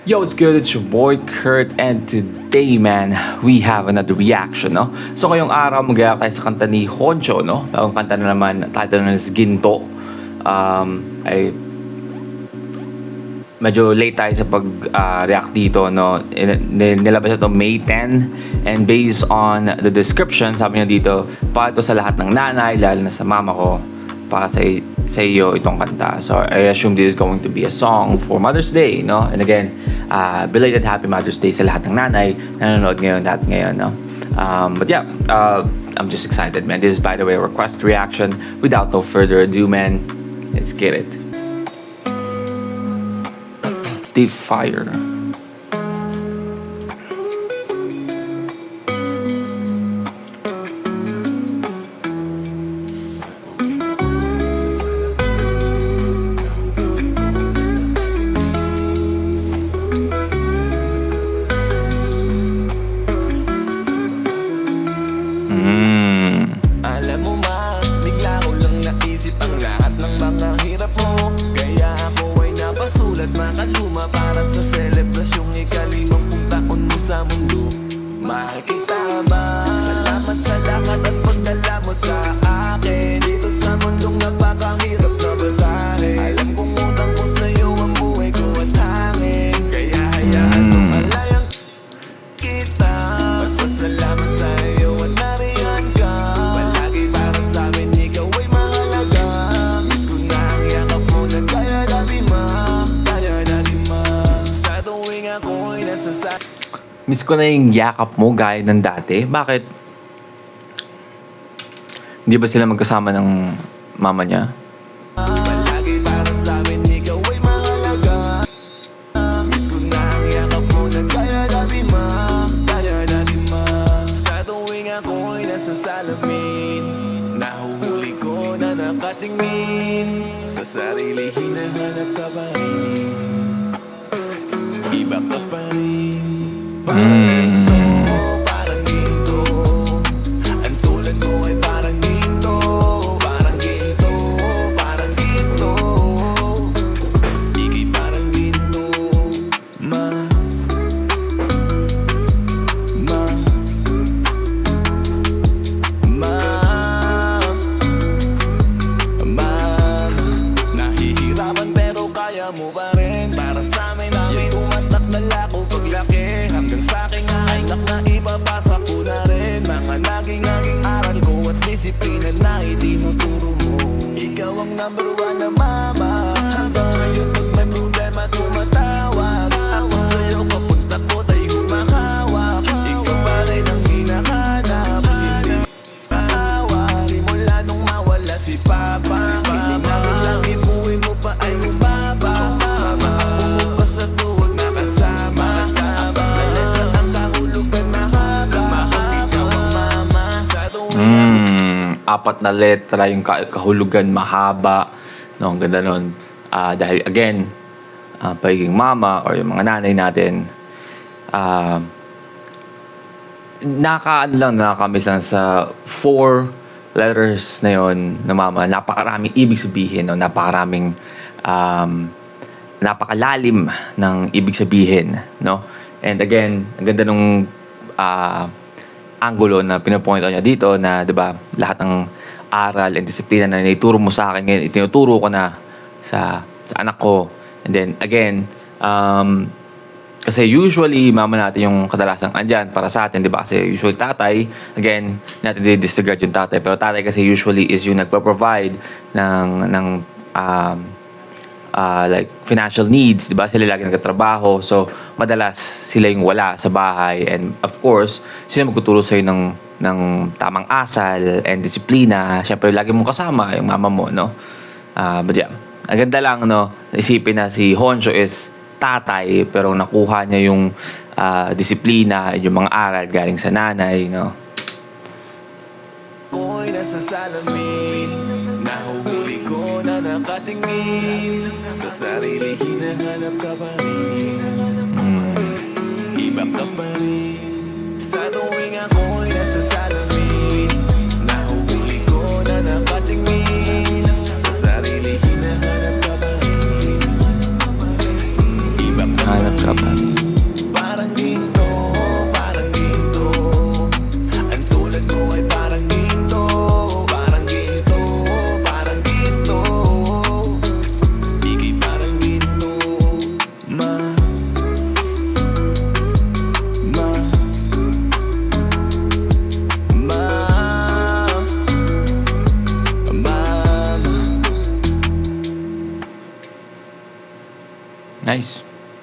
Yo, what's good? It's your boy Kurt, and today, man, we have another reaction, no? So, ngayong araw, mag-react tayo sa kanta ni Honcho, no? Ang kanta na naman, title na is Ginto. Ay medyo late tayo sa pag-react dito, no? Nilabas ito May 10, and based on the description, sabi niya dito, para ito sa lahat ng nanay, lalo na sa mama ko, para sa iyo itong kanta. So I assume this is going to be a song for Mother's Day, no? And again, belated Happy Mother's Day sa lahat ng nanay na nanonood ngayon, no? But yeah, I'm just excited, man. This is, by the way, a request reaction. Without no further ado, man, let's get it. Deep Fire. Alam mo ma, bigla ko lang naisip ang lahat ng mga hirap mo. Kaya ako ay napasulat makaluma para sa selebrasyong ikalimang taon mo sa mundo. Mahal kita ma, salamat sa lahat at pagdala mo sa akin dito sa mundong napakahirap na basahin. Alam kong utang ko sa'yo ang buhay ko at hangin, kaya hayaan mo malayang kita. Pasasalamat sa'yo at nariyan ka. Palagi para sa'min ikaw ay mahalaga. Miss ko na ang yakap mo na kaya dati ma, kaya dati ma. Sa tuwing ako'y nasa Miss ko na yung yakap mo gaya ng dati. Bakit? Hindi ba sila magkasama ng mama niya? palagi para sa'min ikaw ay mahalaga. Miss ko na ang yakap mo na kaya dati ma, kaya dati ma. Sa tuwing ako'y nasa salamin, nahuhuli ko na nakatingin sa sarili, hinahanap ka pa rin. Iba ka pa rin. Parang ginto, parang ginto. Ang tulad mo ay parang ginto. Parang ginto, parang ginto. Ika'y parang ginto. Ma, ma, ma, ma. Nahihirapan pero kaya mo pa rin. Para sa'min, tumatak na lako paglaki. Hanggang sa'king anak na ipapasa ko na rin. Mga naging aral ko at disiplina na itinuturo mo. Ikaw ang number one na mama. Hanggang ngayon pag may problema tumatawag. Ako sa'yo kapag takot ay humahawak. Ikaw pa rin ang hinahanap, hindi maawa. Simula nung mawala si Papa, piling namin lang ibuhay mo pa ay humaba. Mama, ako pa sa tuhod nakasama. Baka na letra ang kahulugan mahaba. Ikaw ang mama sa tuwing Apat na letra yung kahulugan mahaba, no? Ang ganda nun. Dahil again, pagiging mama or yung mga nanay natin, nakakamiss lang sa 4 letters na yon na mama. Napakaraming ibig sabihin, no? Napakaraming napakalalim ng ibig sabihin, no? And again, ang ganda nung angulo na pinapoint out niya dito na, 'di ba, lahat ng aral and disiplina na ituro mo sa akin ngayon, itinuturo ko na sa anak ko. And then again, kasi usually mama natin yung kadalasang andyan para sa atin, 'di ba? Kasi usually tatay, again, natin disregard yung tatay, pero tatay kasi usually is yung nagpo-provide ng like financial needs, 'di ba? Sila lagi nagtatrabaho. So, madalas sila yung wala sa bahay, and of course, sila magtuturo sa ng tamang asal and disiplina. Syempre, lagi mong kasama yung mama mo, no? But yeah, ang ganda lang, no? Isipin na si Honcho is tatay, pero nakuha niya yung disiplina, yung mga aral galing sa nanay, no? ako'y nasa salamin, nahuhuli ko na nakatingin sa sarili, hinahanap ka pa rin. Iba ka pa rin. Sa tuwing ako'y nasa salamin, nahuhuli ko na nakatingin sa sarili, hinahanap ka pa rin. Iba ka pa rin.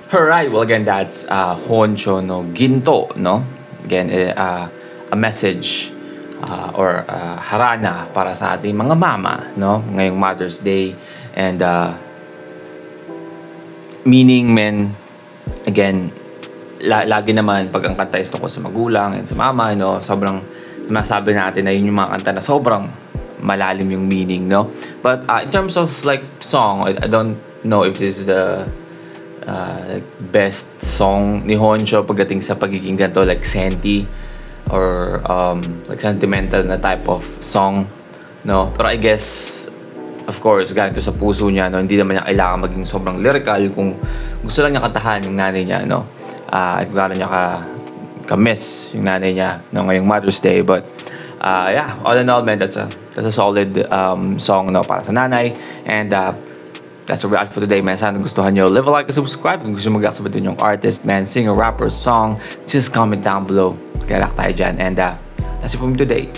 Alright, well again, that's Honcho no Ginto, no? Again, a message or harana para sa ating mga mama, no? Ngayong Mother's Day. And meaning, men, again, lagi naman pag ang kanta is tungkol sa magulang and sa mama, no? Sobrang masabi natin na yun yung mga kanta na sobrang malalim yung meaning, no? But in terms of like song, I don't know if this is the like best song ni Honcho pagdating sa pagiging ganito, like senti or like sentimental na type of song, no? Pero I guess, of course, ganito sa puso niya, no? Hindi naman niya kailangan maging sobrang lyrical kung gusto lang niya kantahan yung nanay niya, no? At kung gaano niya ka-miss yung nanay niya, no, ngayong Mother's Day. But yeah, all in all, man, that's a solid song, no, para sa nanay. And that's a wrap for today, man. Sana gustuhan nyo. Leave a like and subscribe. Kung gusto mag-react sa video yung artist, man, singer, rapper, song, just comment down below. Kaya tayo dyan. And that's it for me today.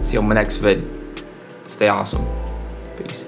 See you on my next vid. Stay awesome. Peace.